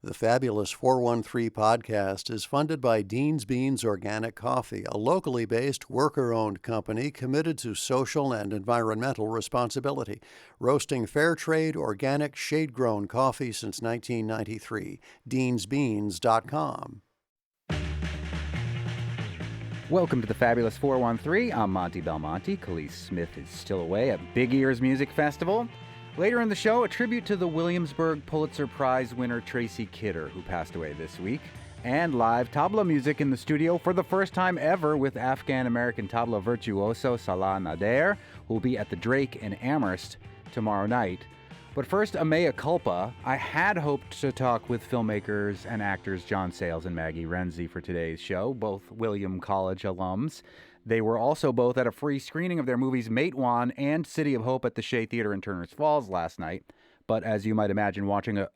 The Fabulous 413 podcast is funded by Dean's Beans Organic Coffee, a locally based, worker-owned company committed to social and environmental responsibility, roasting fair trade, organic, shade-grown coffee since 1993. DeansBeans.com. Welcome to the Fabulous 413. I'm Monty Belmonte. Khalees Smith is still away at Big Ears Music Festival. Later in the show, a tribute to the Williamsburg Pulitzer Prize winner Tracy Kidder, who passed away this week, and live tabla music in the studio for the first time ever with Afghan-American tabla virtuoso Salah Nader, who will be at the Drake in Amherst tomorrow night. But first, a mea culpa. I had hoped to talk with filmmakers and actors John Sayles and Maggie Renzi for today's show, both William College alums. They were also both at a free screening of their movies Matewan and City of Hope at the Shea Theater in Turners Falls last night. But as you might imagine, watching a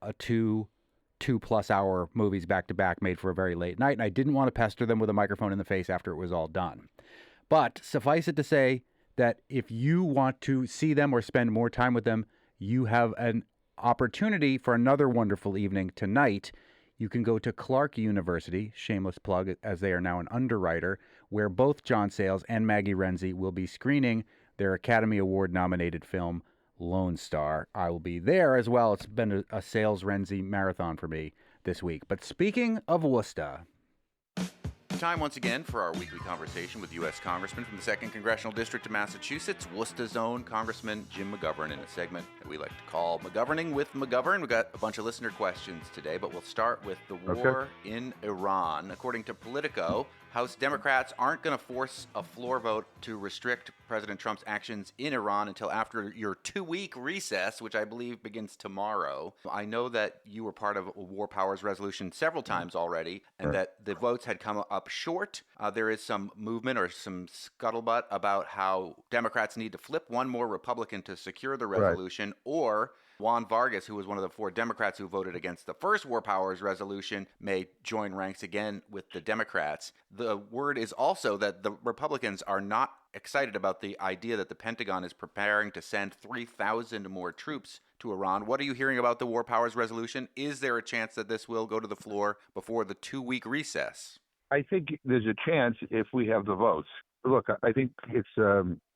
two-plus hour movies back-to-back made for a very late night, and I didn't want to pester them with a microphone in the face after it was all done. But suffice it to say that if you want to see them or spend more time with them, you have an opportunity for another wonderful evening tonight. You can go to Clark University, shameless plug as they are now an underwriter, where both John Sayles and Maggie Renzi will be screening their Academy Award nominated film Lone Star. I will be there as well. It's been a Sayles Renzi marathon for me this week. But speaking of Worcester, time once again for our weekly conversation with U.S. Congressman from the 2nd Congressional District of Massachusetts, Worcester's own Congressman Jim McGovern, in a segment that we like to call McGoverning with McGovern. We've got a bunch of listener questions today, but we'll start with the war in Iran. According to Politico, House Democrats aren't going to force a floor vote to restrict President Trump's actions in Iran until after your 2-week recess, which I believe begins tomorrow. I know that you were part of a War Powers resolution several times already, and that the votes had come up short. There is some movement or some scuttlebutt about how Democrats need to flip one more Republican to secure the resolution, or Juan Vargas, who was one of the 4 Democrats who voted against the first War Powers resolution, may join ranks again with the Democrats. The word is also that the Republicans are not excited about the idea that the Pentagon is preparing to send 3,000 more troops to Iran. What are you hearing about the War Powers resolution? Is there a chance that this will go to the floor before the 2-week recess? I think there's a chance if we have the votes. Look, I think it's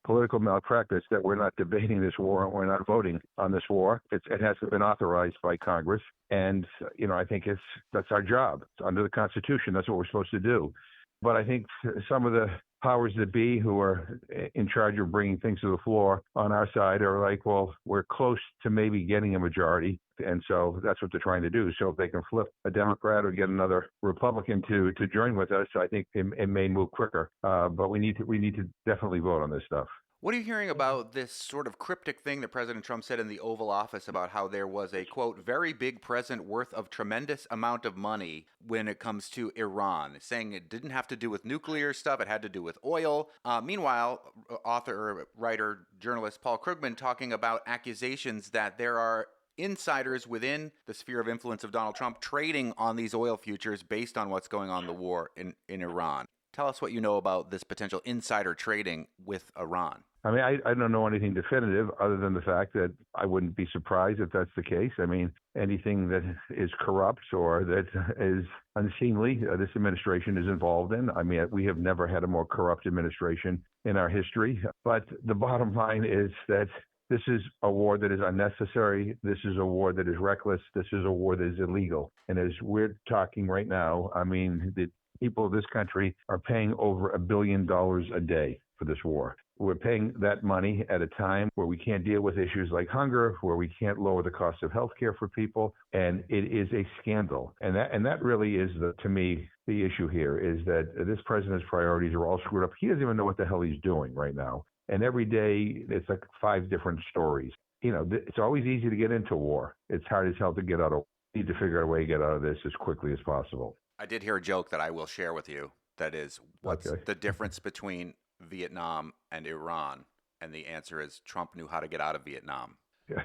political malpractice that we're not debating this war and we're not voting on this war. It hasn't been authorized by Congress. And, I think that's our job. It's under the Constitution. That's what we're supposed to do. But I think some of the powers that be who are in charge of bringing things to the floor on our side are like, well, we're close to maybe getting a majority. And so that's what they're trying to do. So if they can flip a Democrat or get another Republican to join with us, I think it may move quicker. But we need to definitely vote on this stuff. What are you hearing about this sort of cryptic thing that President Trump said in the Oval Office about how there was a, quote, very big present worth of tremendous amount of money when it comes to Iran, saying it didn't have to do with nuclear stuff, it had to do with oil. Meanwhile, author, writer, journalist Paul Krugman talking about accusations that there are insiders within the sphere of influence of Donald Trump trading on these oil futures based on what's going on in the war in Iran. Tell us what you know about this potential insider trading with Iran. I mean, I don't know anything definitive other than the fact that I wouldn't be surprised if that's the case. I mean, anything that is corrupt or that is unseemly, this administration is involved in. I mean, we have never had a more corrupt administration in our history. But the bottom line is that this is a war that is unnecessary. This is a war that is reckless. This is a war that is illegal. And as we're talking right now, I mean, the people of this country are paying over $1 billion a day for this war. We're paying that money at a time where we can't deal with issues like hunger, where we can't lower the cost of health care for people, and it is a scandal. And that really is, to me, the issue here, is that this president's priorities are all screwed up. He doesn't even know what the hell he's doing right now. And every day, it's like 5 different stories. It's always easy to get into war. It's hard as hell to get out of. We need to figure out a way to get out of this as quickly as possible. I did hear a joke that I will share with you. That is, what's the difference between Vietnam and Iran? And the answer is Trump knew how to get out of Vietnam.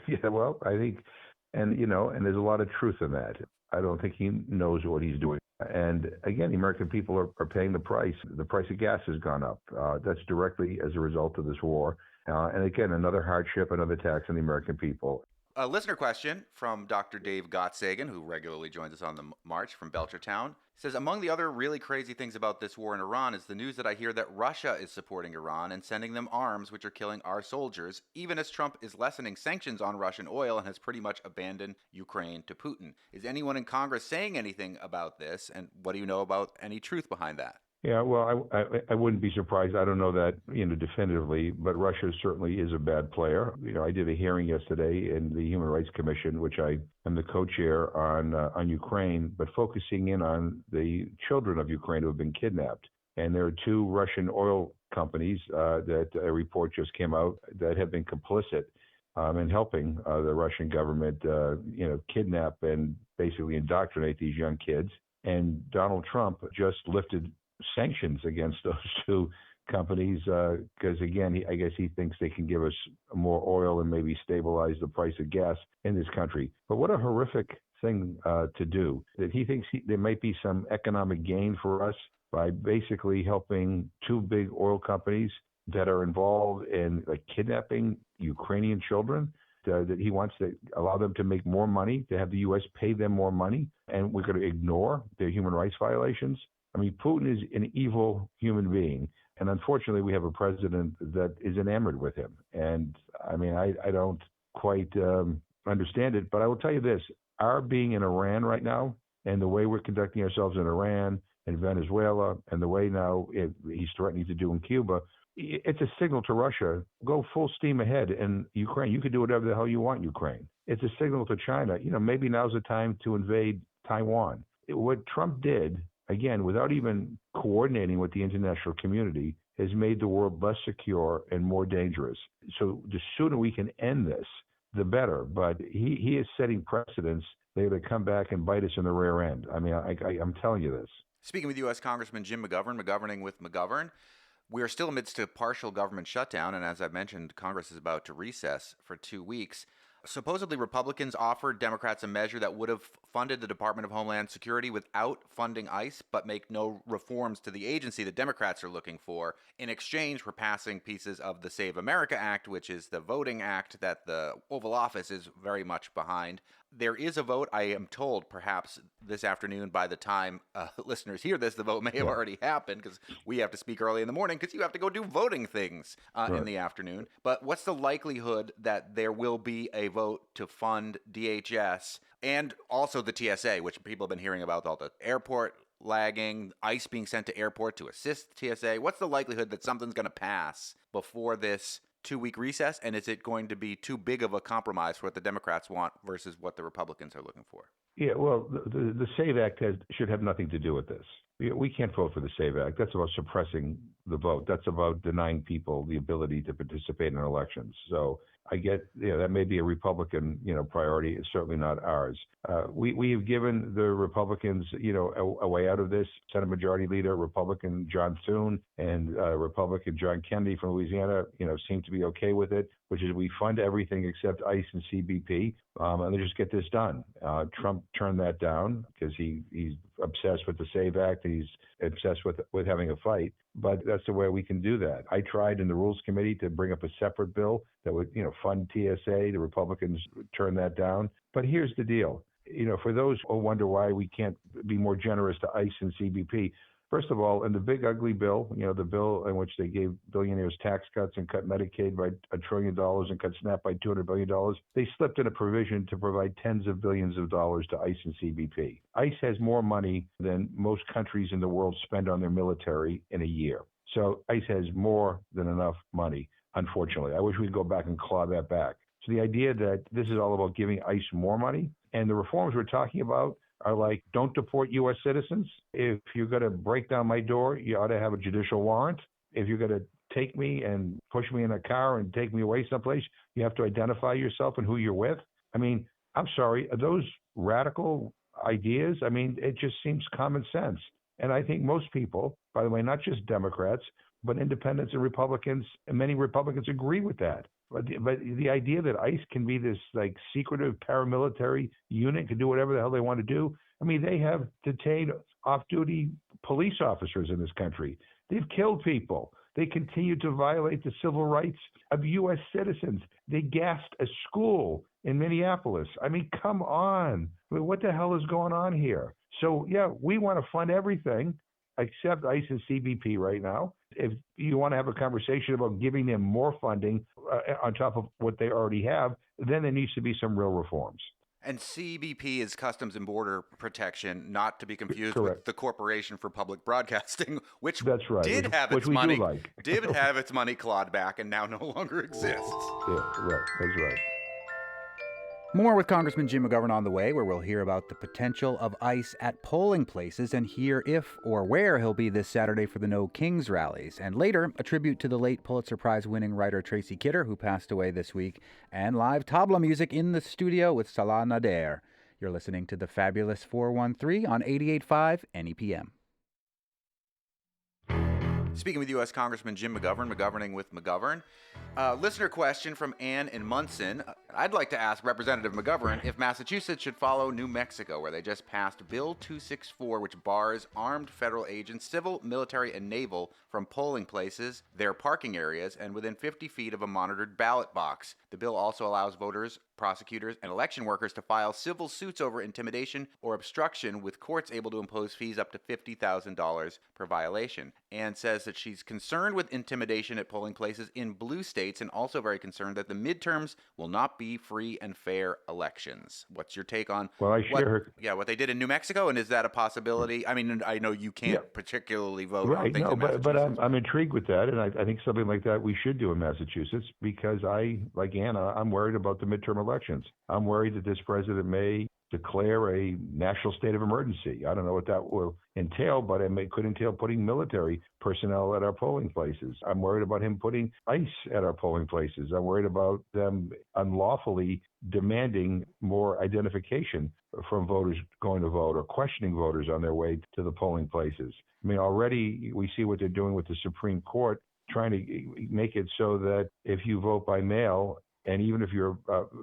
Yeah, well, I think, and there's a lot of truth in that. I don't think he knows what he's doing. And again, the American people are paying the price. The price of gas has gone up. That's directly as a result of this war. And again, another hardship, another tax on the American people. A listener question from Dr. Dave Gottsagen, who regularly joins us on the March from Belchertown, says, among the other really crazy things about this war in Iran is the news that I hear that Russia is supporting Iran and sending them arms which are killing our soldiers, even as Trump is lessening sanctions on Russian oil and has pretty much abandoned Ukraine to Putin. Is anyone in Congress saying anything about this, and what do you know about any truth behind that? Yeah, well, I wouldn't be surprised. I don't know that, definitively, but Russia certainly is a bad player. I did a hearing yesterday in the Human Rights Commission, which I am the co-chair on Ukraine, but focusing in on the children of Ukraine who have been kidnapped. And there are two Russian oil companies that a report just came out that have been complicit in helping the Russian government, kidnap and basically indoctrinate these young kids. And Donald Trump just lifted sanctions against those two companies because, again, I guess he thinks they can give us more oil and maybe stabilize the price of gas in this country. But what a horrific thing to do, that he thinks there might be some economic gain for us by basically helping two big oil companies that are involved in kidnapping Ukrainian children, that he wants to allow them to make more money, to have the U.S. pay them more money, and we're going to ignore their human rights violations. I mean, Putin is an evil human being, and unfortunately, we have a president that is enamored with him. And I mean, I don't quite understand it, but I will tell you this: our being in Iran right now, and the way we're conducting ourselves in Iran and Venezuela, and the way now he's threatening to do in Cuba, it's a signal to Russia: go full steam ahead in Ukraine. You can do whatever the hell you want in Ukraine. It's a signal to China. Maybe now's the time to invade Taiwan. What Trump did, again, without even coordinating with the international community, has made the world less secure and more dangerous. So the sooner we can end this, the better. But he is setting precedents. They're going to come back and bite us in the rear end. I mean, I'm telling you this. Speaking with U.S. Congressman Jim McGovern, McGoverning with McGovern, we are still amidst a partial government shutdown, and as I mentioned, Congress is about to recess for 2 weeks. Supposedly, Republicans offered Democrats a measure that would have funded the Department of Homeland Security without funding ICE, but make no reforms to the agency that Democrats are looking for, in exchange for passing pieces of the Save America Act, which is the voting act that the Oval Office is very much behind. There is a vote, I am told, perhaps this afternoon. By the time listeners hear this, the vote may have already happened, because we have to speak early in the morning because you have to go do voting things in the afternoon. But what's the likelihood that there will be a vote to fund DHS and also the TSA, which people have been hearing about, all the airport lagging, ICE being sent to airport to assist TSA? What's the likelihood that something's going to pass before this 2-week recess, and is it going to be too big of a compromise for what the Democrats want versus what the Republicans are looking for? Yeah, well, the SAVE Act should have nothing to do with this. We can't vote for the SAVE Act. That's about suppressing the vote. That's about denying people the ability to participate in elections. So I get, that may be a Republican, priority. It's certainly not ours. We have given the Republicans, a way out of this. Senate Majority Leader, Republican John Thune, and Republican John Kennedy from Louisiana, seem to be okay with it, which is we fund everything except ICE and CBP, and they just get this done. Trump turned that down because he's obsessed with the SAVE Act. He's obsessed with having a fight. But that's the way we can do that. I tried in the Rules Committee to bring up a separate bill that would, fund TSA. The Republicans turned that down. But here's the deal. For those who wonder why we can't be more generous to ICE and CBP, first of all, in the big ugly bill, the bill in which they gave billionaires tax cuts and cut Medicaid by $1 trillion and cut SNAP by $200 billion, they slipped in a provision to provide tens of billions of dollars to ICE and CBP. ICE has more money than most countries in the world spend on their military in a year. So ICE has more than enough money, unfortunately. I wish we'd go back and claw that back. So the idea that this is all about giving ICE more money, and the reforms we're talking about are like, don't deport U.S. citizens. If you're going to break down my door, you ought to have a judicial warrant. If you're going to take me and push me in a car and take me away someplace, you have to identify yourself and who you're with. I mean, I'm sorry, are those radical ideas? I mean, it just seems common sense. And I think most people, by the way, not just Democrats, but independents and Republicans, and many Republicans agree with that. But the idea that ICE can be this secretive paramilitary unit, can do whatever the hell they want to do. I mean, they have detained off-duty police officers in this country. They've killed people. They continue to violate the civil rights of U.S. citizens. They gassed a school in Minneapolis. I mean, come on. I mean, what the hell is going on here? So, yeah, we want to fund everything except ICE and CBP right now. If you want to have a conversation about giving them more funding on top of what they already have, then there needs to be some real reforms. And CBP is Customs and Border Protection, not to be confused Correct. with the Corporation for Public Broadcasting, which That's right. did have which its we money do like. did have its money clawed back and now no longer exists. Yeah, right. That's right. More with Congressman Jim McGovern on the way, where we'll hear about the potential of ICE at polling places and hear if or where he'll be this Saturday for the No Kings rallies. And later, a tribute to the late Pulitzer Prize-winning writer Tracy Kidder, who passed away this week, and live tabla music in the studio with Salah Nader. You're listening to the Fabulous 413 on 88.5 NEPM. Speaking with U.S. Congressman Jim McGovern, McGoverning with McGovern. Listener question from Ann in Munson. I'd like to ask Representative McGovern if Massachusetts should follow New Mexico, where they just passed Bill 264, which bars armed federal agents, civil, military, and naval, from polling places, their parking areas, and within 50 feet of a monitored ballot box. The bill also allows voters, prosecutors, and election workers to file civil suits over intimidation or obstruction, with courts able to impose fees up to $50,000 per violation. Ann says that she's concerned with intimidation at polling places in blue states and also very concerned that the midterms will not be free and fair elections. What's your take on Well, I share her. what they did in New Mexico, and is that a possibility? I mean, I know you can't particularly vote on Right, things no, in but Massachusetts. I'm intrigued with that, and I think something like that we should do in Massachusetts, because like Anna, I'm worried about the midterm elections. I'm worried that this president may declare a national state of emergency. I don't know what that will entail, but could entail putting military personnel at our polling places. I'm worried about him putting ICE at our polling places. I'm worried about them unlawfully demanding more identification from voters going to vote or questioning voters on their way to the polling places. I mean, already we see what they're doing with the Supreme Court, trying to make it so that if you vote by mail, and even if your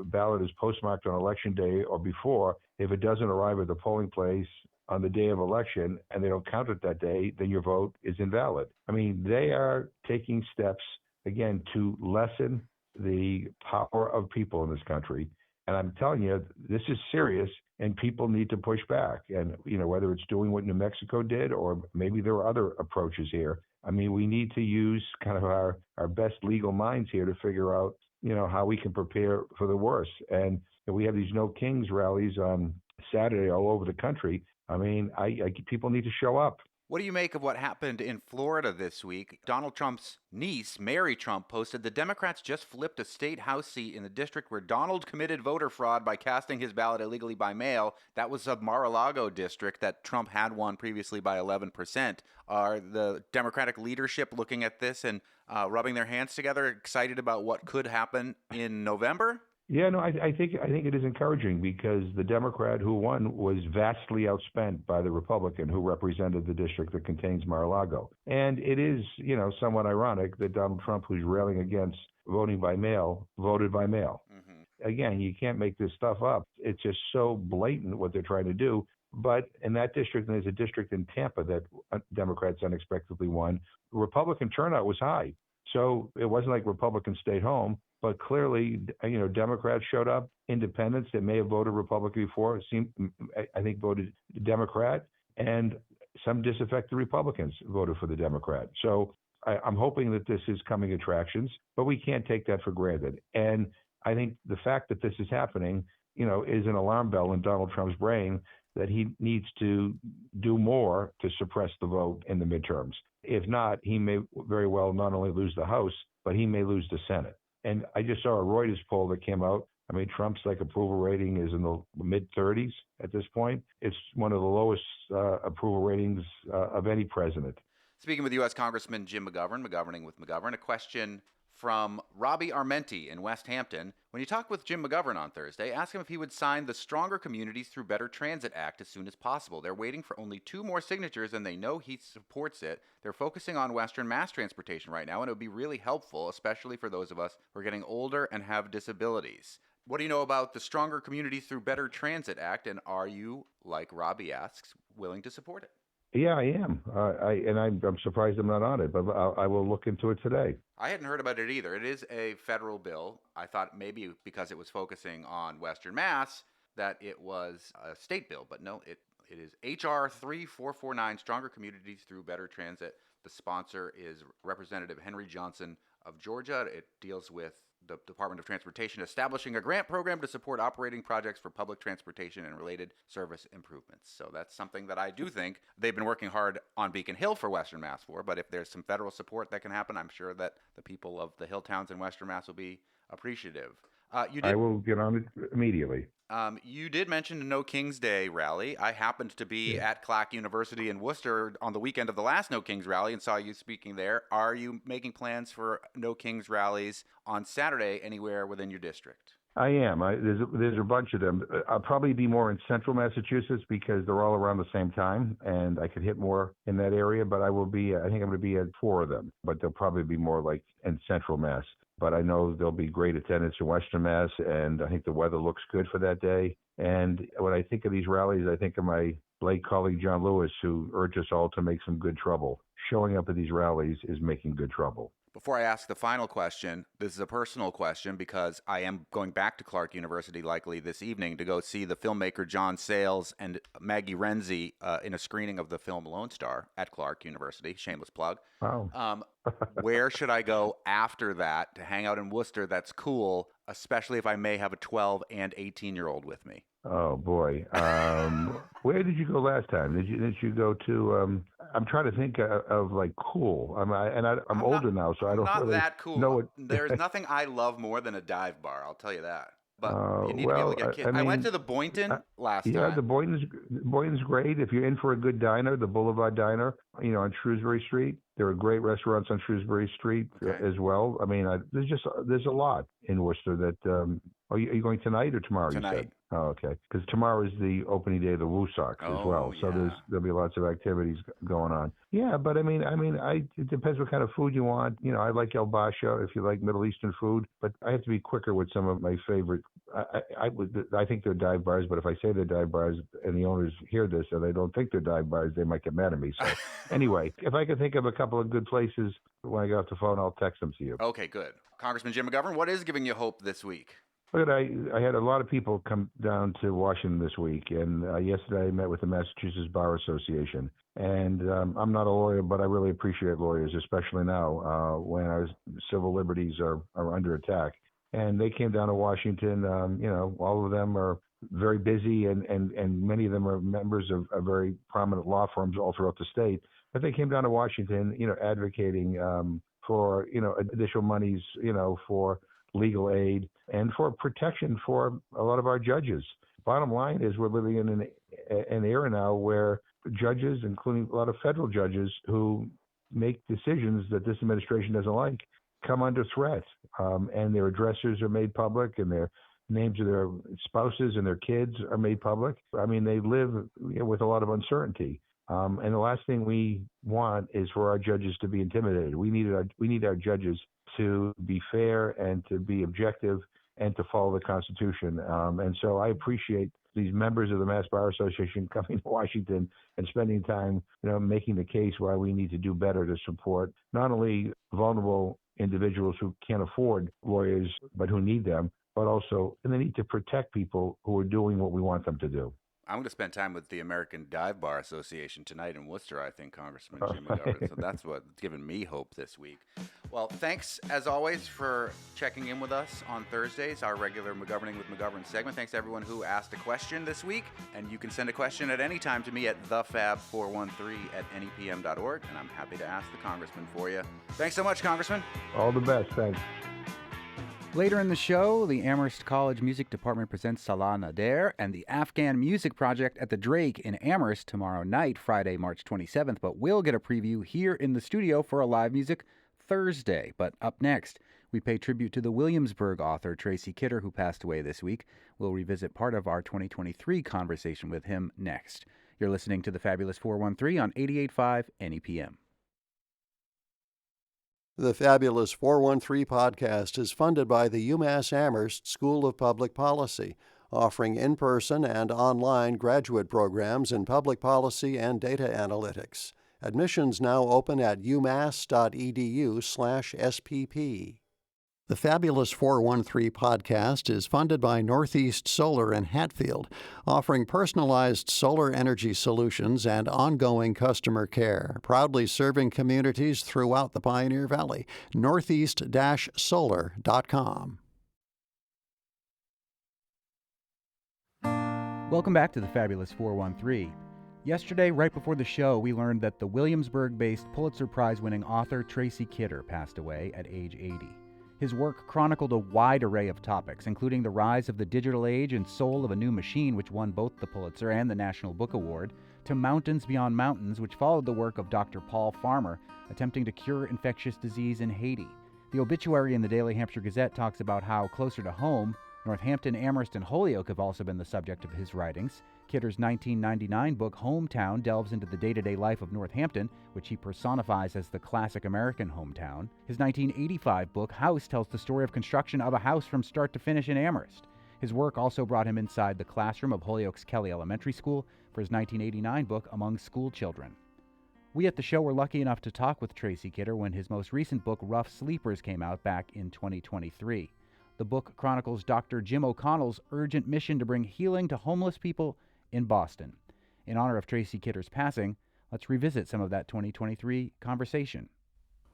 ballot is postmarked on election day or before, if it doesn't arrive at the polling place on the day of election and they don't count it that day, then your vote is invalid. I mean, they are taking steps, again, to lessen the power of people in this country. And I'm telling you, this is serious, and people need to push back. And, whether it's doing what New Mexico did, or maybe there are other approaches here. I mean, we need to use kind of our best legal minds here to figure out, how we can prepare for the worst. And we have these No Kings rallies on Saturday all over the country. I mean, people need to show up. What do you make of what happened in Florida this week? Donald Trump's niece, Mary Trump, posted the Democrats just flipped a state house seat in the district where Donald committed voter fraud by casting his ballot illegally by mail. That was a Mar-a-Lago district that Trump had won previously by 11%. Are the Democratic leadership looking at this and rubbing their hands together, excited about what could happen in November? Yeah, no, I think it is encouraging, because the Democrat who won was vastly outspent by the Republican who represented the district that contains Mar-a-Lago. And it is, somewhat ironic that Donald Trump, who's railing against voting by mail, voted by mail. Mm-hmm. Again, you can't make this stuff up. It's just so blatant what they're trying to do. But in that district, and there's a district in Tampa that Democrats unexpectedly won, Republican turnout was high. So it wasn't like Republicans stayed home. But clearly, Democrats showed up. Independents that may have voted Republican before, I think, voted Democrat, and some disaffected Republicans voted for the Democrat. So I'm hoping that this is coming attractions, but we can't take that for granted. And I think the fact that this is happening, is an alarm bell in Donald Trump's brain that he needs to do more to suppress the vote in the midterms. If not, he may very well not only lose the House, but he may lose the Senate. And I just saw a Reuters poll that came out. I mean, Trump's approval rating is in the mid-30s at this point. It's one of the lowest approval ratings of any president. Speaking with U.S. Congressman Jim McGovern, McGoverning with McGovern, a question from Robbie Armenti in West Hampton. When you talk with Jim McGovern on Thursday, ask him if he would sign the Stronger Communities Through Better Transit Act as soon as possible. They're waiting for only 2 more signatures, and they know he supports it. They're focusing on Western mass transportation right now, and it would be really helpful, especially for those of us who are getting older and have disabilities. What do you know about the Stronger Communities Through Better Transit Act, and are you, like Robbie asks, willing to support it? Yeah, I am. I'm surprised I'm not on it, but I will look into it today. I hadn't heard about it either. It is a federal bill. I thought maybe because it was focusing on Western Mass that it was a state bill, but no, it is HR 3449, Stronger Communities Through Better Transit. The sponsor is Representative Henry Johnson of Georgia. It deals with the Department of Transportation establishing a grant program to support operating projects for public transportation and related service improvements. So that's something that I do think they've been working hard on Beacon Hill for Western Mass for. But if there's some federal support that can happen, I'm sure that the people of the hill towns in Western Mass will be appreciative. I will get on it immediately. You did mention the No Kings Day rally. I happened to be at Clark University in Worcester on the weekend of the last No Kings rally and saw you speaking there. Are you making plans for No Kings rallies on Saturday anywhere within your district? I am. There's a bunch of them. I'll probably be more in central Massachusetts because they're all around the same time, and I could hit more in that area. But I will be. I think I'm going to be at 4 of them, but they'll probably be more like in central Mass. But I know there'll be great attendance in Western Mass, and I think the weather looks good for that day. And when I think of these rallies, I think of my late colleague John Lewis, who urged us all to make some good trouble. Showing up at these rallies is making good trouble. Before I ask the final question, this is a personal question because I am going back to Clark University likely this evening to go see the filmmaker John Sayles and Maggie Renzi in a screening of the film Lone Star at Clark University. Shameless plug. Wow. Where should I go after that to hang out in Worcester that's cool, especially if I may have a 12 and 18-year-old with me? Oh boy, where did you go last time? Did you go to? I'm trying to think of like cool. I'm older now, so I don't not really that cool. know what. There's nothing I love more than a dive bar. I'll tell you that. But you need to be able to get kids. I went to the Boynton last time. Yeah, the Boynton's great. If you're in for a good diner, the Boulevard Diner, on Shrewsbury Street. There are great restaurants on Shrewsbury Street as well. I mean, there's a lot in Worcester that. Are you going tonight or tomorrow? Tonight. You said? Oh, okay. Because tomorrow is the opening day of the Woo Sox as well. So there'll be lots of activities going on. Yeah, but it depends what kind of food you want. I like El Basha if you like Middle Eastern food, but I have to be quicker with some of my favorite. I think they're dive bars, but if I say they're dive bars and the owners hear this and they don't think they're dive bars, they might get mad at me. So anyway, if I can think of a couple of good places when I get off the phone, I'll text them to you. Okay, good. Congressman Jim McGovern, what is giving you hope this week? Look, I had a lot of people come down to Washington this week, and yesterday I met with the Massachusetts Bar Association. And I'm not a lawyer, but I really appreciate lawyers, especially now when our civil liberties are under attack. And they came down to Washington. All of them are very busy, and many of them are members of very prominent law firms all throughout the state. But they came down to Washington, advocating for additional monies, for legal aid and for protection for a lot of our judges. Bottom line is we're living in an era now where judges, including a lot of federal judges who make decisions that this administration doesn't like, come under threat. And their addresses are made public and their names of their spouses and their kids are made public. I mean, they live with a lot of uncertainty. And the last thing we want is for our judges to be intimidated. We need our judges to be fair and to be objective and to follow the Constitution. And so I appreciate these members of the Mass Bar Association coming to Washington and spending time, making the case why we need to do better to support not only vulnerable individuals who can't afford lawyers but who need them, but also, and they need to protect people who are doing what we want them to do. I'm going to spend time with the American Dive Bar Association tonight in Worcester, I think, Congressman Jim McGovern. So that's what's given me hope this week. Well, thanks, as always, for checking in with us on Thursdays, our regular McGoverning with McGovern segment. Thanks to everyone who asked a question this week. And you can send a question at any time to me at thefab413@nepm.org. And I'm happy to ask the Congressman for you. Thanks so much, Congressman. All the best. Thanks. Later in the show, the Amherst College Music Department presents Salah Nader and the Afghan Music Project at the Drake in Amherst tomorrow night, Friday, March 27th. But we'll get a preview here in the studio for a live music Thursday. But up next, we pay tribute to the Williamsburg author Tracy Kidder, who passed away this week. We'll revisit part of our 2023 conversation with him next. You're listening to the Fabulous 413 on 88.5 NEPM. The Fabulous 413 podcast is funded by the UMass Amherst School of Public Policy. offering in-person and online graduate programs in public policy and data analytics. Admissions now open at umass.edu/SPP. The Fabulous 413 podcast is funded by Northeast Solar in Hatfield, offering personalized solar energy solutions and ongoing customer care, proudly serving communities throughout the Pioneer Valley. northeast-solar.com. Welcome back to the Fabulous 413. Yesterday, right before the show, we learned that the Williamsburg-based Pulitzer Prize-winning author Tracy Kidder passed away at age 80. His work chronicled a wide array of topics, including the rise of the digital age and soul of a new machine, which won both the Pulitzer and the National Book Award, to Mountains Beyond Mountains, which followed the work of Dr. Paul Farmer, attempting to cure infectious disease in Haiti. The obituary in the Daily Hampshire Gazette talks about how, closer to home, Northampton, Amherst, and Holyoke have also been the subject of his writings. Kidder's 1999 book, Hometown, delves into the day-to-day life of Northampton, which he personifies as the classic American hometown. His 1985 book, House, tells the story of construction of a house from start to finish in Amherst. His work also brought him inside the classroom of Holyoke's Kelly Elementary School for his 1989 book, Among School Children. We at the show were lucky enough to talk with Tracy Kidder when his most recent book, Rough Sleepers, came out back in 2023. The book chronicles Dr. Jim O'Connell's urgent mission to bring healing to homeless people in Boston. In honor of Tracy Kidder's passing, let's revisit some of that 2023 conversation.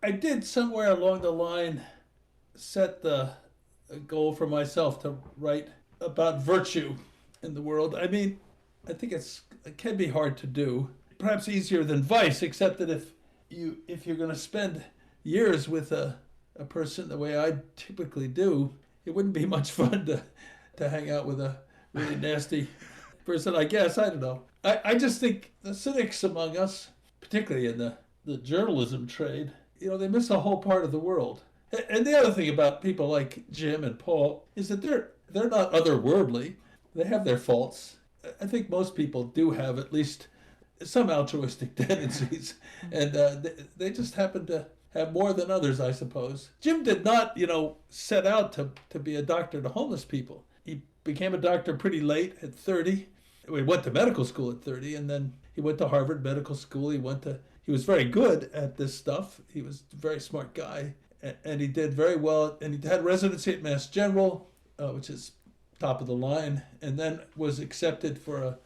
I did somewhere along the line set the goal for myself to write about virtue in the world. I mean, I think it can be hard to do. Perhaps easier than vice, except that if you're going to spend years with a person the way I typically do, it wouldn't be much fun to hang out with a really nasty person, I guess. I don't know. I just think the cynics among us, particularly in the journalism trade, they miss a whole part of the world. And the other thing about people like Jim and Paul is that they're not otherworldly. They have their faults. I think most people do have at least some altruistic tendencies, and they just happen to have more than others, I suppose. Jim did not, set out to be a doctor to homeless people. He became a doctor pretty late, at 30. He went to medical school at 30, and then he went to Harvard Medical School. He was very good at this stuff. He was a very smart guy, and he did very well. And he had residency at Mass General, which is top of the line, and then was accepted for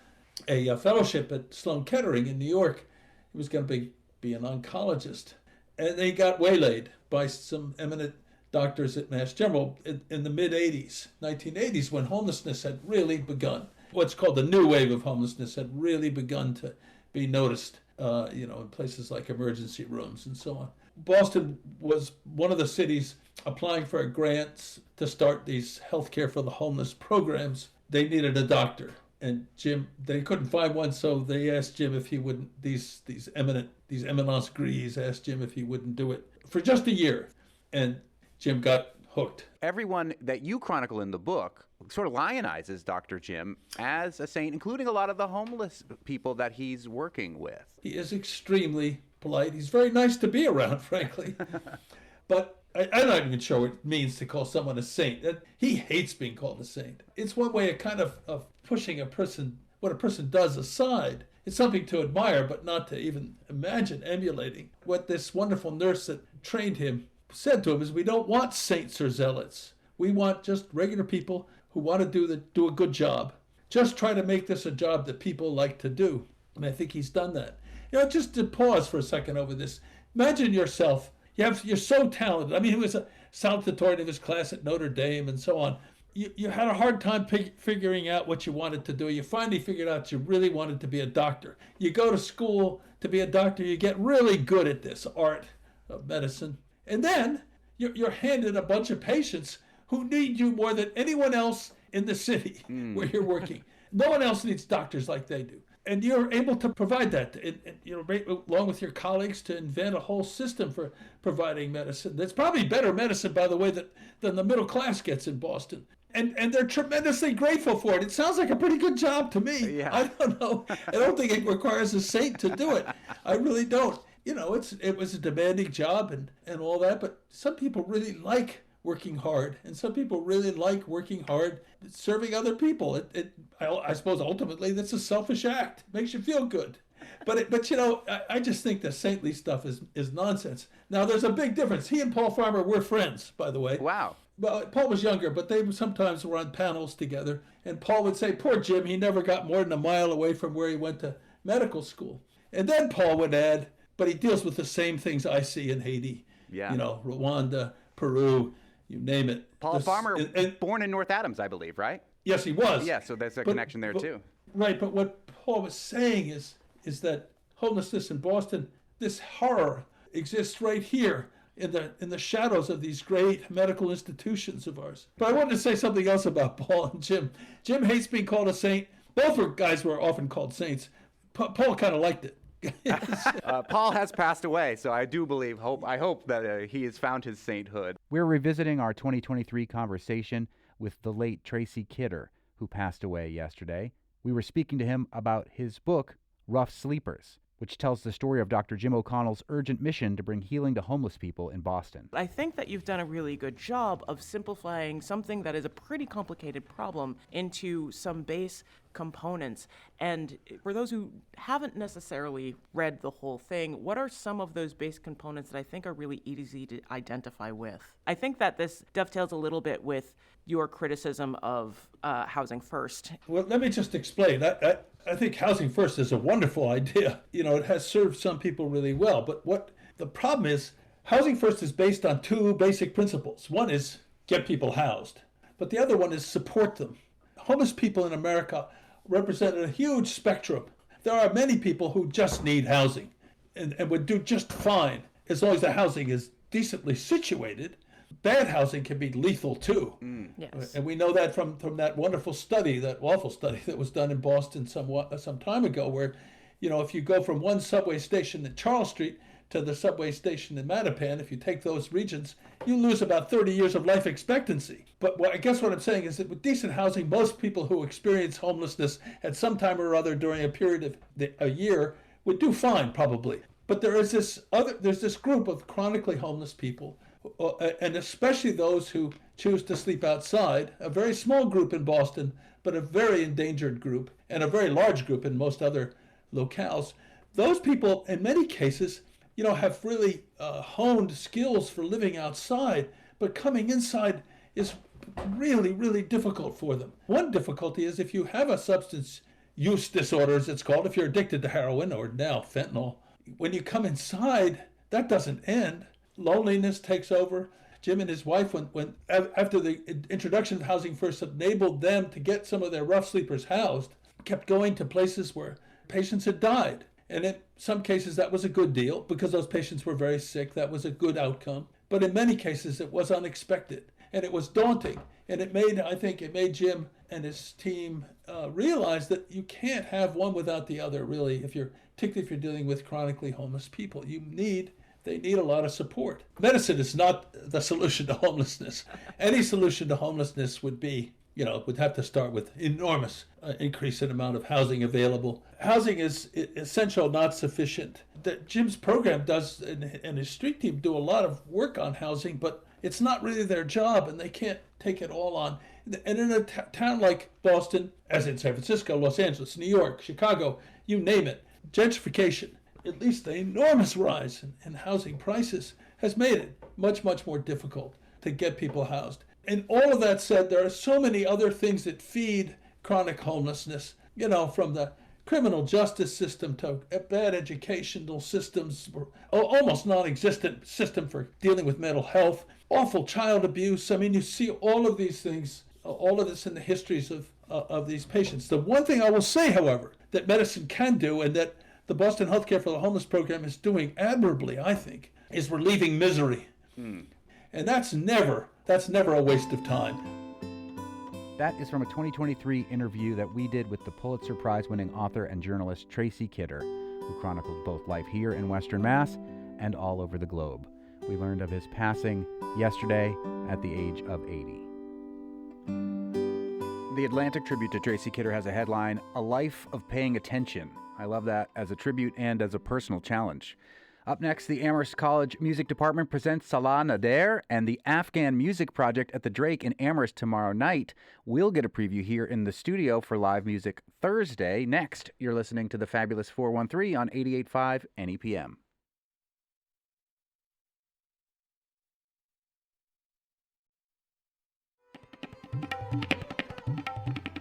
a fellowship at Sloan Kettering in New York. He was going to be an oncologist. And they got waylaid by some eminent doctors at Mass General in the mid-'80s, 1980s, when homelessness had really begun. What's called the new wave of homelessness had really begun to be noticed, in places like emergency rooms and so on. Boston was one of the cities applying for grants to start these healthcare for the homeless programs. They needed a doctor. And Jim, they couldn't find one, so they asked Jim if he wouldn't, these eminence gris asked Jim if he wouldn't do it for just a year. And Jim got hooked. Everyone that you chronicle in the book sort of lionizes Dr. Jim as a saint, including a lot of the homeless people that he's working with. He is extremely polite. He's very nice to be around, frankly. But I'm not even sure what it means to call someone a saint. He hates being called a saint. It's one way of kind of pushing what a person does aside. It's something to admire, but not to even imagine emulating. What this wonderful nurse that trained him said to him is, we don't want saints or zealots. We want just regular people who want to do a good job. Just try to make this a job that people like to do. And I think he's done that. Just to pause for a second over this. Imagine yourself. You're so talented. I mean, he was a salutatorian of his class at Notre Dame and so on. You had a hard time figuring out what you wanted to do. You finally figured out you really wanted to be a doctor. You go to school to be a doctor. You get really good at this art of medicine. And then you're handed a bunch of patients who need you more than anyone else in the city where you're working. No one else needs doctors like they do. And you're able to provide that, along with your colleagues, to invent a whole system for providing medicine. That's probably better medicine, by the way, than the middle class gets in Boston. And they're tremendously grateful for it. It sounds like a pretty good job to me. Yeah. I don't know. I don't think it requires a saint to do it. I really don't. It was a demanding job and all that, but some people really like working hard, and some people really like working hard, serving other people. I suppose ultimately that's a selfish act. It makes you feel good. But I just think the saintly stuff is nonsense. Now, there's a big difference. He and Paul Farmer were friends, by the way. Wow. Well, Paul was younger, but they sometimes were on panels together. And Paul would say, poor Jim, he never got more than a mile away from where he went to medical school. And then Paul would add, but he deals with the same things I see in Haiti. Yeah. Rwanda, Peru, you name it. Paul Farmer, born in North Adams, I believe, right? Yes, he was. Yeah, so there's a connection there, too. Right, but what Paul was saying is that homelessness in Boston, this horror exists right here in the shadows of these great medical institutions of ours. But I wanted to say something else about Paul and Jim. Jim hates being called a saint. Both were guys who are often called saints. Paul kind of liked it. Paul has passed away, so I do I hope that he has found his sainthood. We're revisiting our 2023 conversation with the late Tracy Kidder, who passed away yesterday. We were speaking to him about his book, Rough Sleepers, which tells the story of Dr. Jim O'Connell's urgent mission to bring healing to homeless people in Boston. I think that you've done a really good job of simplifying something that is a pretty complicated problem into some base components. And for those who haven't necessarily read the whole thing, what are some of those base components that I think are really easy to identify with? I think that this dovetails a little bit with your criticism of Housing First. Well, let me just explain. I think Housing First is a wonderful idea. It has served some people really well. But what the problem is, Housing First is based on two basic principles. One is get people housed, but the other one is support them. Homeless people in America represent a huge spectrum. There are many people who just need housing and would do just fine as long as the housing is decently situated. Bad housing can be lethal too. Yes. And we know that from that wonderful study, that awful study that was done in Boston some time ago, where, if you go from one subway station in Charles Street to the subway station in Mattapan, if you take those regions, you lose about 30 years of life expectancy. But I guess what I'm saying is that with decent housing, most people who experience homelessness at some time or other during a period of a year would do fine, probably. But there's this group of chronically homeless people, and especially those who choose to sleep outside, a very small group in Boston, but a very endangered group, and a very large group in most other locales. Those people, in many cases, have really honed skills for living outside, but coming inside is really, really difficult for them. One difficulty is if you have a substance use disorder, as it's called, if you're addicted to heroin or now fentanyl, when you come inside, that doesn't end. Loneliness takes over. Jim and his wife, when after the introduction of Housing First enabled them to get some of their rough sleepers housed, kept going to places where patients had died. And in some cases, that was a good deal because those patients were very sick. That was a good outcome. But in many cases, it was unexpected and it was daunting. And it made Jim and his team realize that you can't have one without the other, really, particularly if you're dealing with chronically homeless people. They need a lot of support. Medicine is not the solution to homelessness. Any solution to homelessness would have to start with enormous increase in amount of housing available. Housing is essential, not sufficient. Jim's program and his street team do a lot of work on housing, but it's not really their job, and they can't take it all on. And in a town like Boston, as in San Francisco, Los Angeles, New York, Chicago, you name it, gentrification, at least the enormous rise in housing prices, has made it much, much more difficult to get people housed. And all of that said, there are so many other things that feed chronic homelessness, from the criminal justice system to bad educational systems, almost non-existent system for dealing with mental health, awful child abuse. I mean, you see all of these things, all of this in the histories of these patients. The one thing I will say, however, that medicine can do, and that the Boston Healthcare for the Homeless program is doing admirably, I think, is relieving misery. And that's never a waste of time. That is from a 2023 interview that we did with the Pulitzer Prize-winning author and journalist Tracy Kidder, who chronicled both life here in Western Mass and all over the globe. We learned of his passing yesterday at the age of 80. The Atlantic tribute to Tracy Kidder has a headline, "A Life of Paying Attention." I love that as a tribute and as a personal challenge. Up next, the Amherst College Music Department presents Salah Nader and the Afghan Music Project at the Drake in Amherst tomorrow night. We'll get a preview here in the studio for live music Thursday. Next, you're listening to the Fabulous 413 on 88.5 NEPM.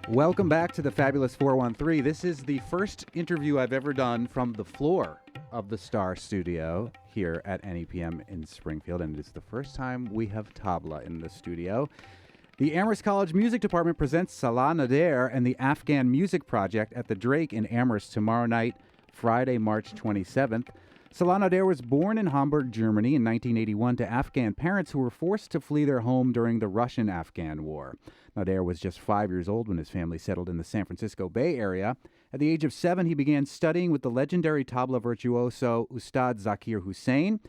Welcome back to the Fabulous 413. This is the first interview I've ever done from the floor of the Star Studio here at NEPM in Springfield, and it is the first time we have Tabla in the studio. The Amherst College Music Department presents Salah Nader and the Afghan Music Project at the Drake in Amherst tomorrow night, Friday, March 27th. Salah Nader was born in Hamburg, Germany in 1981 to Afghan parents who were forced to flee their home during the Russian-Afghan War. Nader was just 5 years old when his family settled in the San Francisco Bay Area. At the age of 7, he began studying with the legendary tabla virtuoso Ustad Zakir Hussain.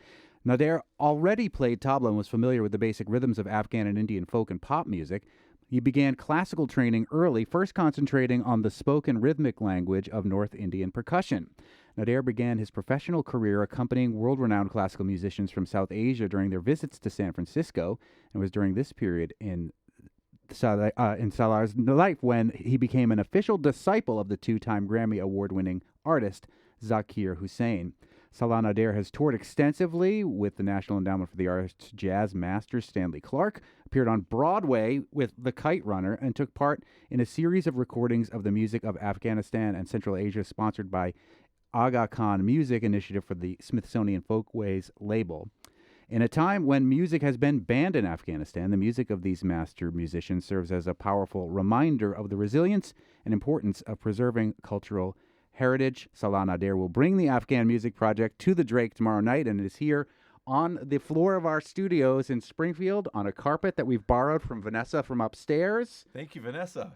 Nader already played tabla and was familiar with the basic rhythms of Afghan and Indian folk and pop music. He began classical training early, first concentrating on the spoken rhythmic language of North Indian percussion. Nader began his professional career accompanying world-renowned classical musicians from South Asia during their visits to San Francisco, and was during this period in Salah's life when he became an official disciple of the two-time Grammy Award-winning artist Zakir Hussain. Salah Nader has toured extensively with the National Endowment for the Arts jazz master Stanley Clarke, appeared on Broadway with The Kite Runner, and took part in a series of recordings of the music of Afghanistan and Central Asia sponsored by Aga Khan Music Initiative for the Smithsonian Folkways label. In a time when music has been banned in Afghanistan, the music of these master musicians serves as a powerful reminder of the resilience and importance of preserving cultural heritage. Salah Nader will bring the Afghan Music Project to the Drake tomorrow night, and is here on the floor of our studios in Springfield on a carpet that we've borrowed from Vanessa from upstairs. Thank you, Vanessa.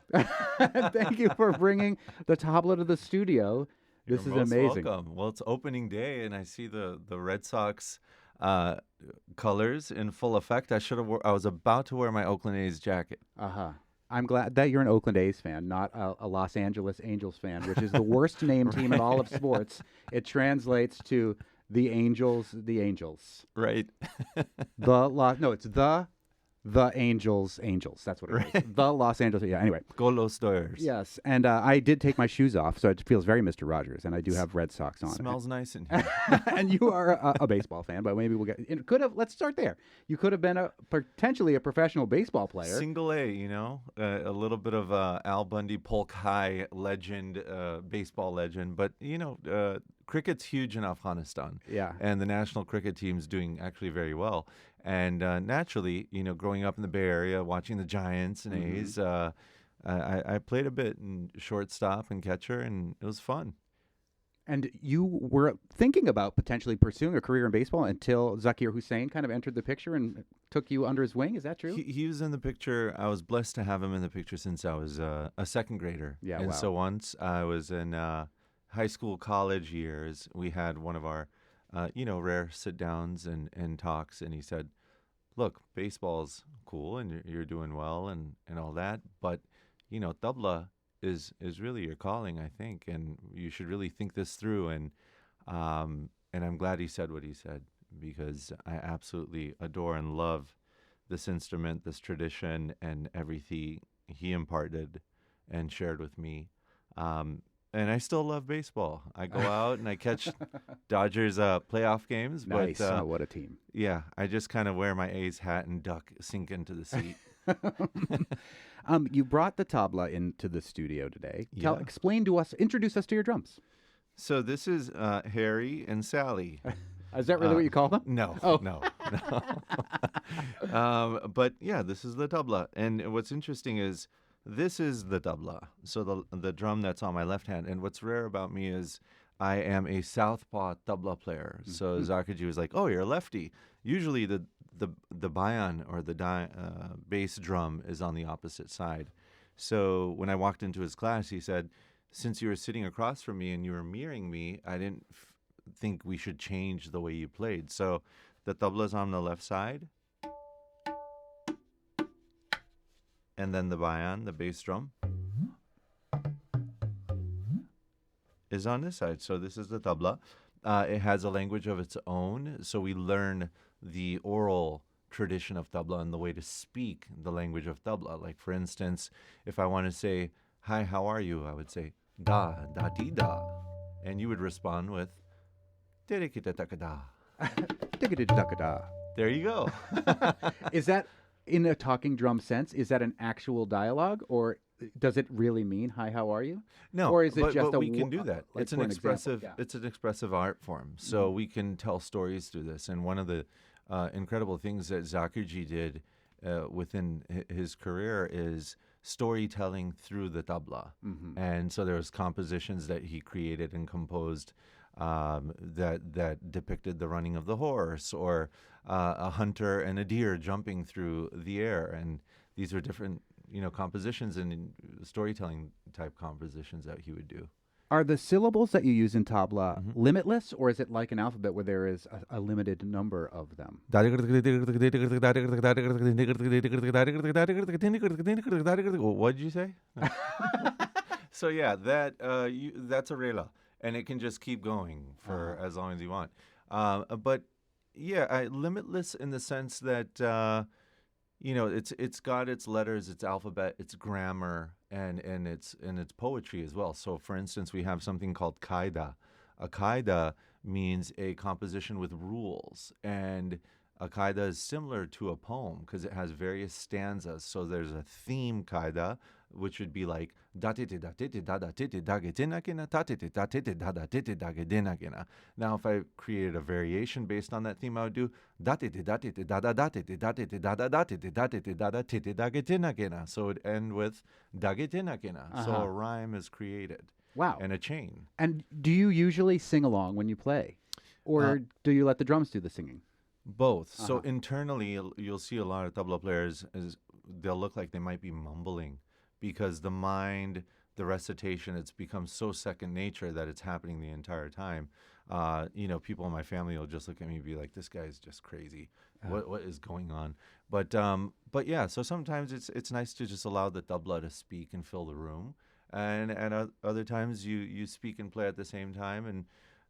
Thank you for bringing the tabla to the studio. This You're is most amazing. Welcome. Well, it's opening day, and I see the Red Sox colors in full effect. I was about to wear my Oakland A's jacket. I'm glad that you're an Oakland A's fan, not a Los Angeles Angels fan, which is the worst named team in all of sports. It translates to the Angels. Right. It's the Angels. That's what it is. The Los Angeles. Yeah, anyway. Go Los Doyers. Yes, and I did take my shoes off, so it feels very Mr. Rogers, and I do have Red Sox on. Smells nice in here. And you are a baseball fan, but maybe we'll get. Let's start there. You could have been potentially a professional baseball player. Single A, a little bit of Al Bundy, Polk High legend, baseball legend, but cricket's huge in Afghanistan. Yeah. And the national cricket team's doing actually very well. And naturally, growing up in the Bay Area, watching the Giants and A's, I played a bit in shortstop and catcher, and it was fun. And you were thinking about potentially pursuing a career in baseball until Zakir Hussain kind of entered the picture and took you under his wing. Is that true? He was in the picture. I was blessed to have him in the picture since I was a second grader. Yeah, and wow. so once I was in high school, college years, we had one of our rare sit-downs and talks, and he said, look, baseball's cool, and you're doing well and all that, but, tabla is really your calling, I think, and you should really think this through, and I'm glad he said what he said, because I absolutely adore and love this instrument, this tradition, and everything he imparted and shared with me. And I still love baseball. I go out and I catch Dodgers playoff games. Nice. But, what a team. Yeah, I just kind of wear my A's hat and sink into the seat. You brought the tabla into the studio today. Yeah. Introduce us to your drums. So this is Harry and Sally. Is that really what you call them? No. Oh. No. But yeah, this is the tabla. And what's interesting is this is the tabla, so the drum that's on my left hand. And what's rare about me is I am a southpaw tabla player. So Zakirji was like, "Oh, you're a lefty." Usually the bayan or the bass drum is on the opposite side. So when I walked into his class, he said, "Since you were sitting across from me and you were mirroring me, I didn't think we should change the way you played." So the tabla's on the left side. And then the bayan, the bass drum, is on this side. So this is the tabla. it has a language of its own. So we learn the oral tradition of tabla and the way to speak the language of tabla. Like, for instance, if I want to say, "Hi, how are you?" I would say, da di da. And you would respond with, "Tirikitatakada." There you go. Is that, in a talking drum sense, is that an actual dialogue, or does it really mean "Hi, how are you"? No, Or is it but, just but a we can do wo- that. like It's an for example? expressive. Yeah. It's an expressive art form. So we can tell stories through this. And one of the incredible things that Zakirji did within his career is storytelling through the tabla. And so there was compositions that he created and composed that depicted the running of the horse, or a hunter and a deer jumping through the air. And these are different, compositions and storytelling type compositions that he would do. Are the syllables that you use in tabla limitless, or is it like an alphabet where there is a limited number of them? What did you say? So yeah, that's a rela, and it can just keep going for as long as you want. But yeah, limitless in the sense that it's got its letters, its alphabet, its grammar, and its poetry as well. So, for instance, we have something called kaida. A kaida means a composition with rules, and a kaida is similar to a poem because it has various stanzas. So there's a theme kaida, which would be like datete datete dada tete dagetinakina tatete datete dada tete dagedinakina. Now, if I created a variation based on that theme, I would do datete datete dada datete datete dada datete datete dada tete dagetinakina. So it would end with dagetinakina. So a rhyme is created. Wow. And a chain. And do you usually sing along when you play, or do you let the drums do the singing? Both. So internally, you'll see a lot of tabla players, they'll look like they might be mumbling because the mind, the recitation, it's become so second nature that it's happening the entire time. People in my family will just look at me and be like, "This guy's just crazy. What is going on?" But yeah, so sometimes it's nice to just allow the tabla to speak and fill the room. And other times you speak and play at the same time, and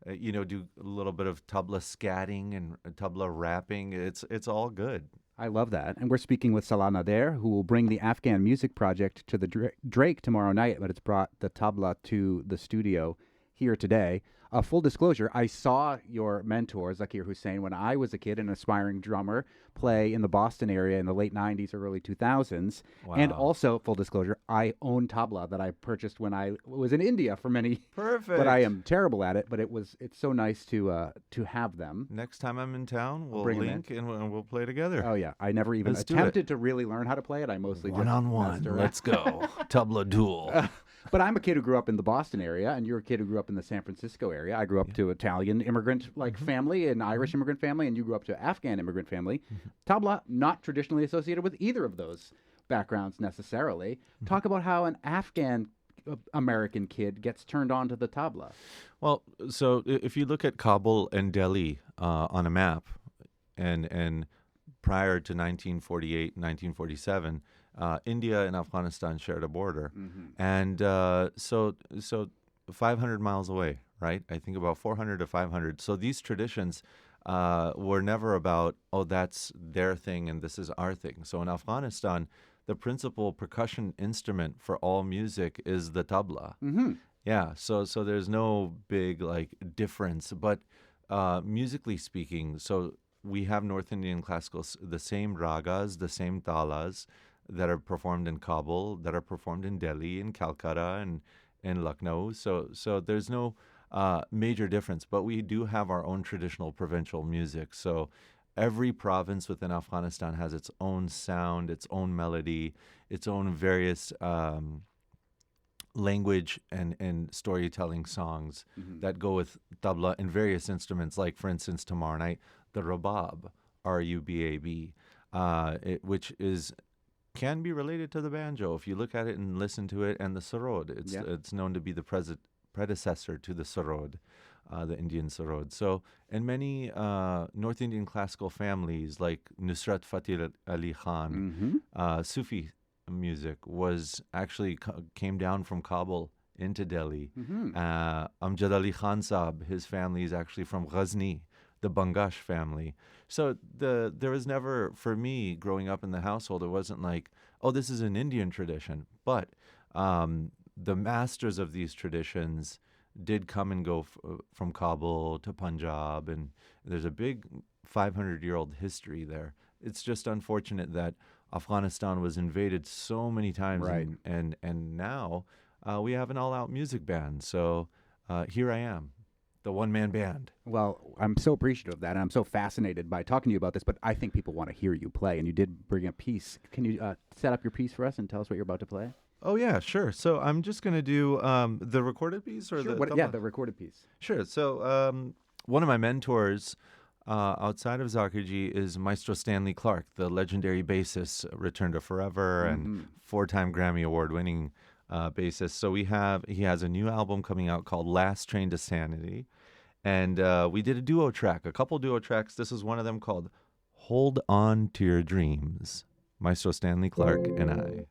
do a little bit of tabla scatting and tabla rapping. It's all good. I love that. And we're speaking with Salah Nader, who will bring the Afghan Music Project to the Drake tomorrow night, but it's brought the tabla to the studio here today. Full disclosure, I saw your mentor, Zakir Hussain, when I was a kid, an aspiring drummer, play in the Boston area in the late 90s, early 2000s. Wow. And also, full disclosure, I own tabla that I purchased when I was in India for many. Perfect. But I am terrible at it, but it's so nice to have them. Next time I'm in town, we'll bring 'em link and we'll play together. Oh, yeah. I never even Let's do attempted to really learn how to play it. I mostly just One-on-one. messed around. Let's go. Tabla duel. But I'm a kid who grew up in the Boston area, and you're a kid who grew up in the San Francisco area. I grew up to Italian immigrant family, an Irish immigrant family, and you grew up to Afghan immigrant family. Tabla, not traditionally associated with either of those backgrounds necessarily. Talk about how an Afghan American kid gets turned on to the tabla. Well, so if you look at Kabul and Delhi on a map, and prior to 1948, 1947, India and Afghanistan shared a border, and so 500 miles away, right? I think about 400 to 500. So these traditions were never about, oh, that's their thing and this is our thing. So in Afghanistan, the principal percussion instrument for all music is the tabla. Yeah, so there's no big difference, but musically speaking, so we have North Indian classicals, the same ragas, the same talas that are performed in Kabul, that are performed in Delhi, in Calcutta, and in Lucknow. So there's no major difference, but we do have our own traditional provincial music. So every province within Afghanistan has its own sound, its own melody, its own various language and storytelling songs that go with tabla and various instruments. Like, for instance, tomorrow night, the rubab, R-U-B-A-B, which can be related to the banjo if you look at it and listen to it, and the sarod. It's known to be the predecessor to the sarod, the Indian sarod. So, in many North Indian classical families, like Nusrat Fateh Ali Khan, Sufi music was actually came down from Kabul into Delhi. Mm-hmm. Amjad Ali Khan Saab, his family is actually from Ghazni, the Bangash family. So there was never, for me, growing up in the household, it wasn't like, oh, this is an Indian tradition. But the masters of these traditions did come and go from Kabul to Punjab, and there's a big 500-year-old history there. It's just unfortunate that Afghanistan was invaded so many times, Right. and now we have an all-out music band. So here I am, the one-man band. Well, I'm so appreciative of that, and I'm so fascinated by talking to you about this, but I think people want to hear you play, and you did bring a piece. Can you set up your piece for us and tell us what you're about to play? Oh, yeah, sure. So I'm just going to do the recorded piece or Sure. the Yeah, the recorded piece. Sure. So one of my mentors outside of Zakirji is Maestro Stanley Clark, the legendary bassist, returned to forever and 4-time Grammy Award-winning bassist. So he has a new album coming out called Last Train to Sanity. And we did a couple duo tracks. This is one of them called Hold On to Your Dreams. Maestro Stanley Clark and I.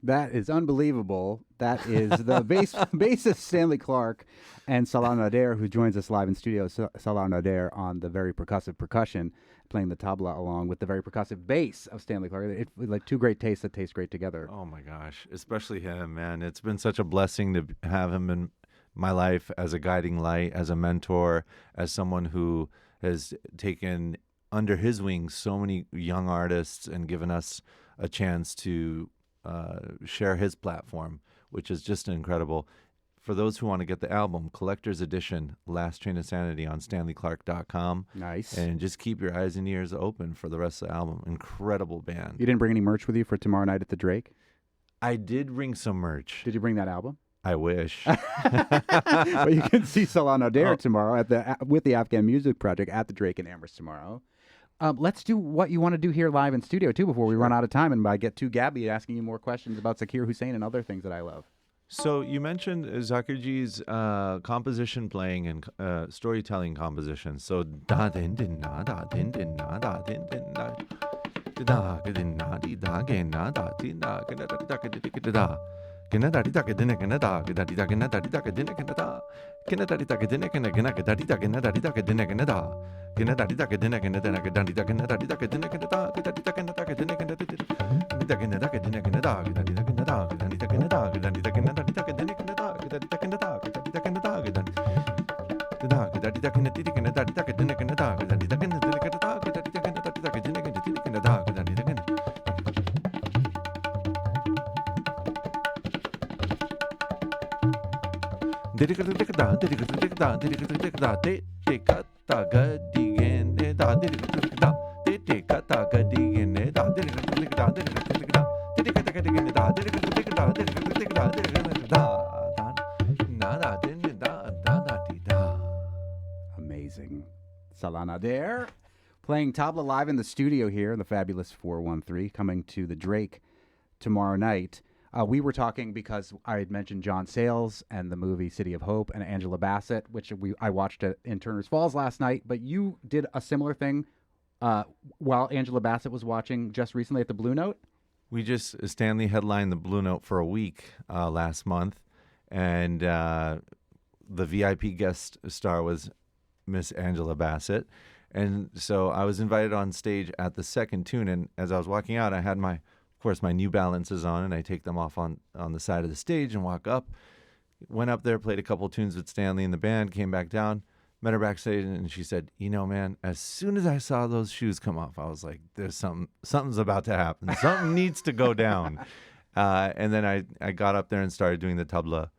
That is unbelievable. That is the bassist Stanley Clark and Salah Nader, who joins us live in studio. Salah Nader on the very percussive percussion, playing the tabla along with the very percussive bass of Stanley Clark. It's like two great tastes that taste great together. Oh my gosh, especially him, man. It's been such a blessing to have him in my life as a guiding light, as a mentor, as someone who has taken under his wings so many young artists and given us a chance to share his platform, which is just incredible. for those who want to get the album, collector's edition, Last Train of Sanity on StanleyClark.com. Nice. And just keep your eyes and ears open for the rest of the album. Incredible band. You didn't bring any merch with you for tomorrow night at the Drake? I did bring some merch. Did you bring that album? I wish. Well, you can see Salana Dare tomorrow with the Afghan Music Project at the Drake in Amherst tomorrow. Let's do what you want to do here live in studio, too, before we run out of time and I get to Gabby asking you more questions about Zakir Hussain and other things that I love. So you mentioned Zakirji's composition playing and storytelling composition. So da din din na da din din na da din din na da din na di da gen na da din na da da da da da. Gina da da gina gina da da da gina da da gina gina da gina da da gina gina gina da da gina da da gina gina da gina da da gina gina da da gina da da gina gina da da da gina da gina gina da gina da gina gina da gina da gina da gina gina da gina da gina da da gina gina da gina da gina da gina da gina da gina da da gina da gina da da gina gina da gina da gina da gina da gina da gina da gina da gina da gina Amazing. Salana Dare playing Tabla live in the studio here in the fabulous 413, coming to the Drake tomorrow night. We were talking because I had mentioned John Sayles and the movie City of Hope and Angela Bassett, which I watched in Turner's Falls last night. But you did a similar thing while Angela Bassett was watching just recently at the Blue Note. Stanley headlined the Blue Note for a week last month, and the VIP guest star was Miss Angela Bassett. And so I was invited on stage at the second tune, and as I was walking out, I had my New Balances on, and I take them off on the side of the stage and walk up. Went up there, played a couple tunes with Stanley and the band, came back down, met her backstage, and she said, "You know, man, as soon as I saw those shoes come off, I was like, there's something's about to happen. Something needs to go down." And then I got up there and started doing the tabla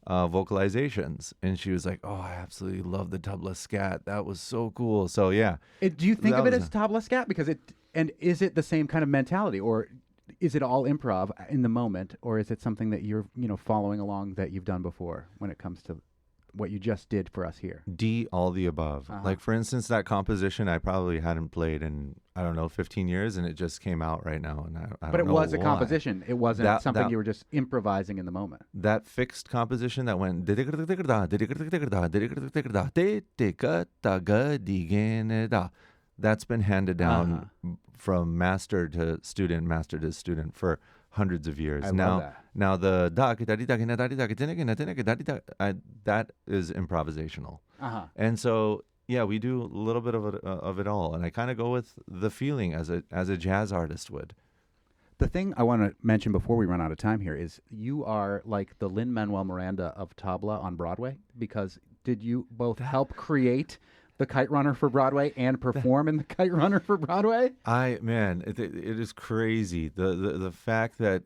vocalizations, and she was like, "Oh, I absolutely love the tabla scat. That was so cool." So yeah. Do you think of it as tabla scat? Because is it the same kind of mentality, or is it all improv in the moment, or is it something that you're following along that you've done before when it comes to what you just did for us here? All the above. Like, for instance, that composition I probably hadn't played in, 15 years, and it just came out right now. And I don't know. But it was a why. composition. It wasn't something you were just improvising in the moment. That fixed composition that went that's been handed down from master to student for hundreds of years. I love that. Now the that is improvisational. And so yeah, we do a little bit of it all, and I kind of go with the feeling as a jazz artist would. The thing I want to mention before we run out of time here is you are like the Lin-Manuel Miranda of Tabla on Broadway, because did you both help create the Kite Runner for Broadway and perform in the Kite Runner for Broadway? It is crazy. The fact that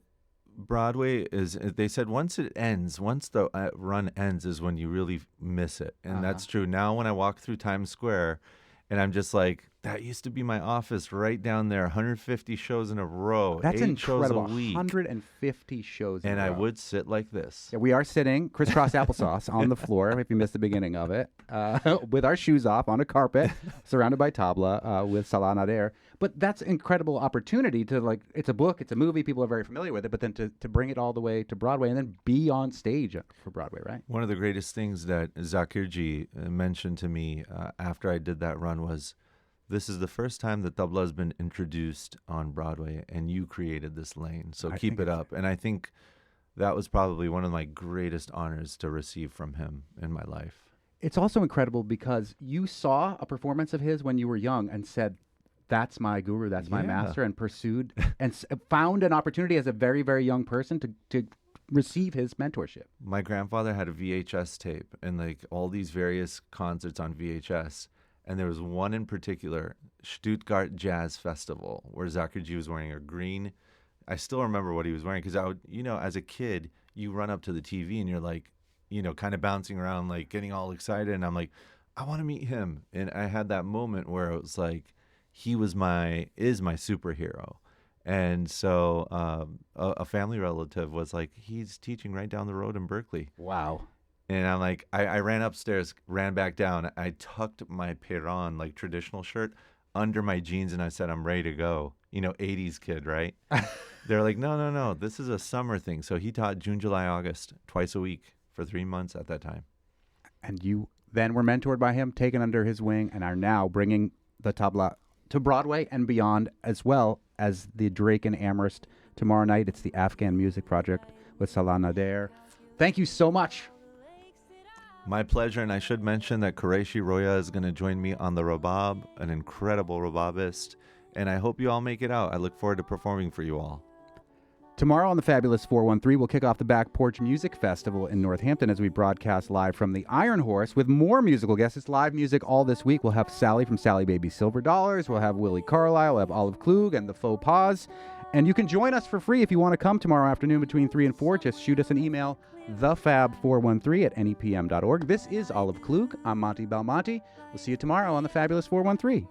Broadway is, they said once the run ends is when you really miss it. And that's true. Now when I walk through Times Square and I'm just like, that used to be my office right down there, 150 shows in a row. That's 8 incredible. shows a week. 150 shows in a row. And I would sit like this. Yeah, we are sitting crisscross applesauce on the floor, if you missed the beginning of it, with our shoes off on a carpet, surrounded by Tabla with Salana Dare. But that's an incredible opportunity to, it's a book, it's a movie, people are very familiar with it, but then to bring it all the way to Broadway and then be on stage for Broadway, right? One of the greatest things that Zakirji mentioned to me after I did that run was, this is the first time that tabla has been introduced on Broadway, and you created this lane. So keep it up. And I think that was probably one of my greatest honors to receive from him in my life. It's also incredible because you saw a performance of his when you were young and said, that's my guru, that's my master, and pursued and found an opportunity as a very, very young person to receive his mentorship. My grandfather had a VHS tape and all these various concerts on VHS. And there was one in particular, Stuttgart Jazz Festival, where Zakirji was wearing a green. I still remember what he was wearing because as a kid, you run up to the TV and you're like, kind of bouncing around, like getting all excited. And I'm like, I want to meet him. And I had that moment where it was like, he is my superhero. And so a family relative was like, he's teaching right down the road in Berkeley. Wow. And I'm like, I ran upstairs, ran back down. I tucked my Perron, like traditional shirt, under my jeans, and I said, I'm ready to go. 80s kid, right? They're like, no, this is a summer thing. So he taught June, July, August, twice a week for 3 months at that time. And you then were mentored by him, taken under his wing, and are now bringing the tabla to Broadway and beyond, as well as the Drake in Amherst tomorrow night. It's the Afghan Music Project with Salah Nader. Thank you so much. My pleasure, and I should mention that Qureshi Roya is going to join me on the rabab, an incredible rababist, and I hope you all make it out. I look forward to performing for you all. Tomorrow on the Fabulous 413, we'll kick off the Back Porch Music Festival in Northampton as we broadcast live from the Iron Horse with more musical guests. It's live music all this week. We'll have Sally from Sally Baby Silver Dollars. We'll have Willie Carlisle. We'll have Olive Klug and the Faux Pas. And you can join us for free if you want to come tomorrow afternoon between 3 and 4. Just shoot us an email, thefab413@nepm.org. This is Olive Klug. I'm Monty Belmonte. We'll see you tomorrow on the Fabulous 413.